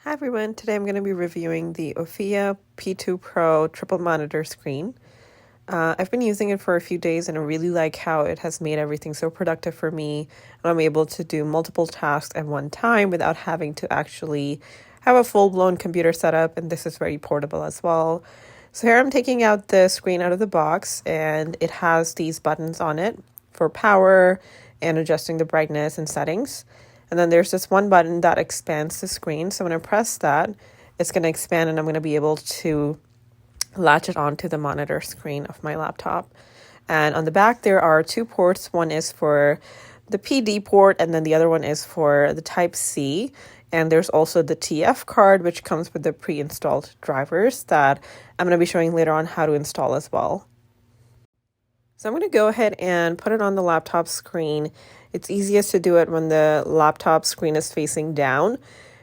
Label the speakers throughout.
Speaker 1: Hi everyone, today I'm going to be reviewing the Ofiyaa P2 PRO triple monitor screen. I've been using it for a few days and I really like how it has made everything so productive for me. And I'm able to do multiple tasks at one time without having to actually have a full-blown computer setup, and this is very portable as well. So here I'm taking out the screen out of the box and it has these buttons on it for power and adjusting the brightness and settings. And then there's this one button that expands the screen. So when I press that, it's going to expand and I'm going to be able to latch it onto the monitor screen of my laptop. And on the back, there are two ports. One is for the PD port, and then the other one is for the Type C. And there's also the TF card, which comes with the pre-installed drivers that I'm going to be showing later on how to install as well. So I'm going to go ahead and put it on the laptop screen. It's easiest to do it when the laptop screen is facing down. And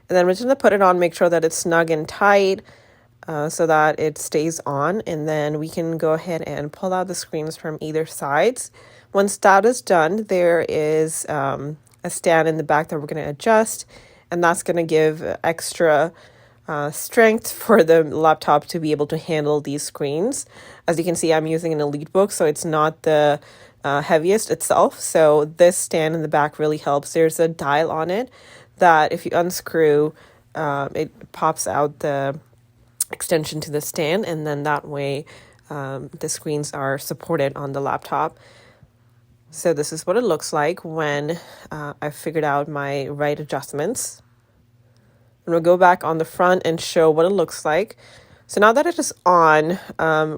Speaker 1: then we're just going to put it on, make sure that it's snug and tight so that it stays on. And then we can go ahead and pull out the screens from either sides. Once that is done, there is a stand in the back that we're going to adjust. And that's going to give extra strength for the laptop to be able to handle these screens. As you can see, I'm using an EliteBook, so it's not the heaviest itself. So this stand in the back really helps. There's a dial on it that if you unscrew, it pops out the extension to the stand, and then that way the screens are supported on the laptop. So this is what it looks like when I've figured out my right adjustments. And we'll go back on the front and show what it looks like. So now that it is on,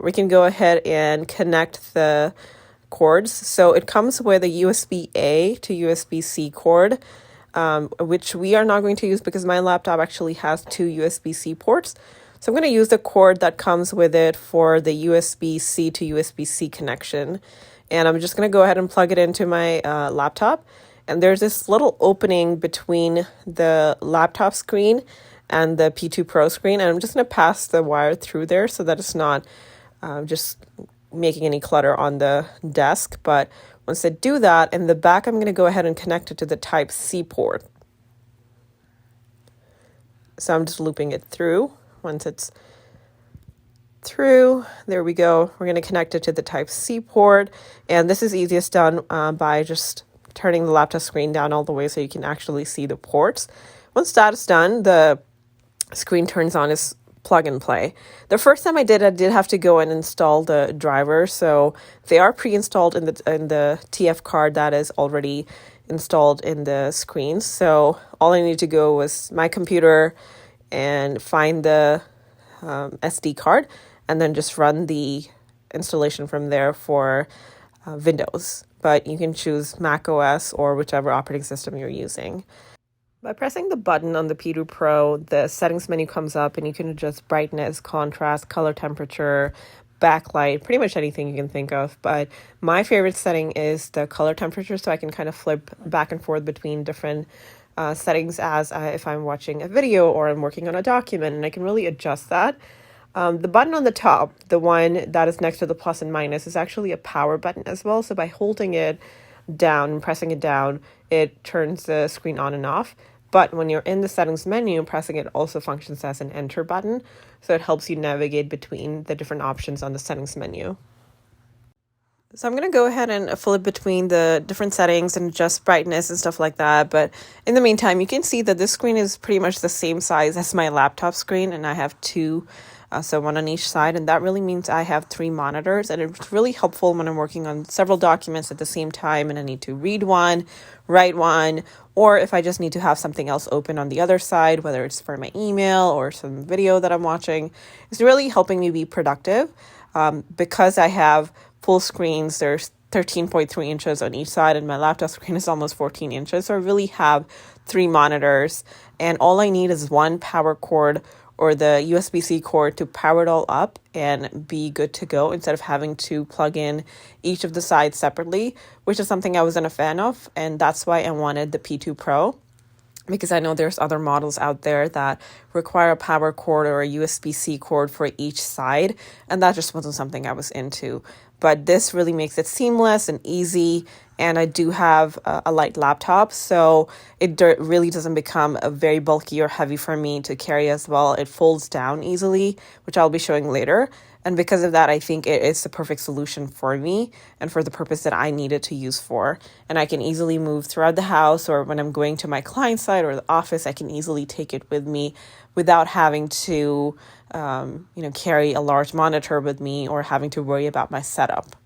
Speaker 1: we can go ahead and connect the cords. So it comes with a USB-A to USB-C cord, which we are not going to use because my laptop actually has two USB-C ports. So I'm going to use the cord that comes with it for the USB-C to USB-C connection. And I'm just going to go ahead and plug it into my laptop. And there's this little opening between the laptop screen and the P2 Pro screen. And I'm just going to pass the wire through there so that it's not just making any clutter on the desk. But once I do that, in the back, I'm going to go ahead and connect it to the Type C port. So I'm just looping it through. Once it's through, there we go. We're going to connect it to the Type C port. And this is easiest done by just turning the laptop screen down all the way so you can actually see the ports. Once that is done, the screen turns on as plug and play. The first time I did have to go and install the drivers. So they are pre-installed in the TF card that is already installed in the screens. So all I need to go was my computer and find the SD card and then just run the installation from there for Windows. But you can choose Mac OS or whichever operating system you're using. By pressing the button on the P2 Pro, the settings menu comes up and you can adjust brightness, contrast, color temperature, backlight, pretty much anything you can think of. But my favorite setting is the color temperature, so I can kind of flip back and forth between different settings as if I'm watching a video or I'm working on a document, and I can really adjust that. The button on the top, the one that is next to the plus and minus, is actually a power button as well. So by holding it down and pressing it down, it turns the screen on and off. But when you're in the settings menu, pressing it also functions as an enter button. So it helps you navigate between the different options on the settings menu. So I'm going to go ahead and flip between the different settings and adjust brightness and stuff like that. But in the meantime, you can see that this screen is pretty much the same size as my laptop screen, and I have two. So one on each side, and that really means I have three monitors, and it's really helpful when I'm working on several documents at the same time and I need to read one, write one, or if I just need to have something else open on the other side, whether it's for my email or some video that I'm watching. It's really helping me be productive because I have full screens. There's 13.3 inches on each side, and my laptop screen is almost 14 inches. So I really have three monitors, and all I need is one power cord or the USB-C cord to power it all up and be good to go, instead of having to plug in each of the sides separately, which is something I wasn't a fan of, and that's why I wanted the P2 Pro. because I know there's other models out there that require a power cord or a USB-C cord for each side, and that just wasn't something I was into. But this really makes it seamless and easy, and I do have a light laptop, so it really doesn't become a very bulky or heavy for me to carry as well. It folds down easily, which I'll be showing later. And because of that, I think it is the perfect solution for me and for the purpose that I need it to use for. And I can easily move throughout the house, or when I'm going to my client site or the office, I can easily take it with me without having to, carry a large monitor with me or having to worry about my setup.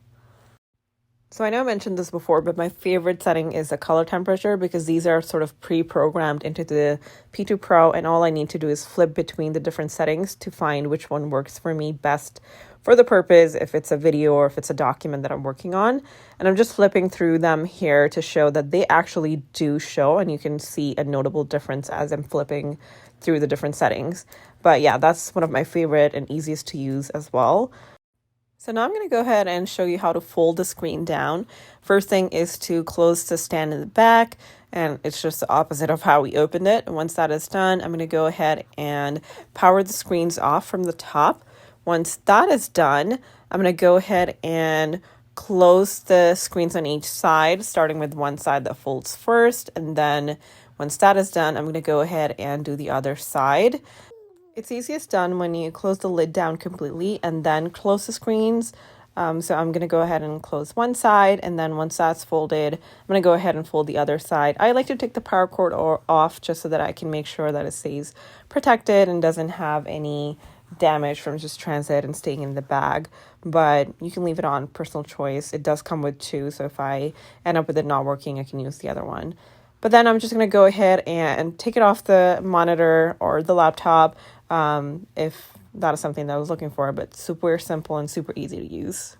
Speaker 1: So I know I mentioned this before, but my favorite setting is the color temperature, because these are sort of pre-programmed into the P2 Pro, and all I need to do is flip between the different settings to find which one works for me best for the purpose, if it's a video or if it's a document that I'm working on. And I'm just flipping through them here to show that they actually do show, and you can see a notable difference as I'm flipping through the different settings. But yeah, that's one of my favorite and easiest to use as well. So now I'm going to go ahead and show you how to fold the screen down. First thing is to close the stand in the back, and it's just the opposite of how we opened it. And once that is done, I'm going to go ahead and power the screens off from the top. Once that is done, I'm going to go ahead and close the screens on each side, starting with one side that folds first, and then once that is done, I'm going to go ahead and do the other side. It's easiest done when you close the lid down completely and then close the screens. So I'm going to go ahead and close one side, and then once that's folded, I'm going to go ahead and fold the other side. I like to take the power cord off just so that I can make sure that it stays protected and doesn't have any damage from just transit and staying in the bag. But you can leave it on, personal choice. It does come with two, so if I end up with it not working, I can use the other one. But then I'm just going to go ahead and take it off the monitor or the laptop, if that is something that I was looking for, but super simple and super easy to use.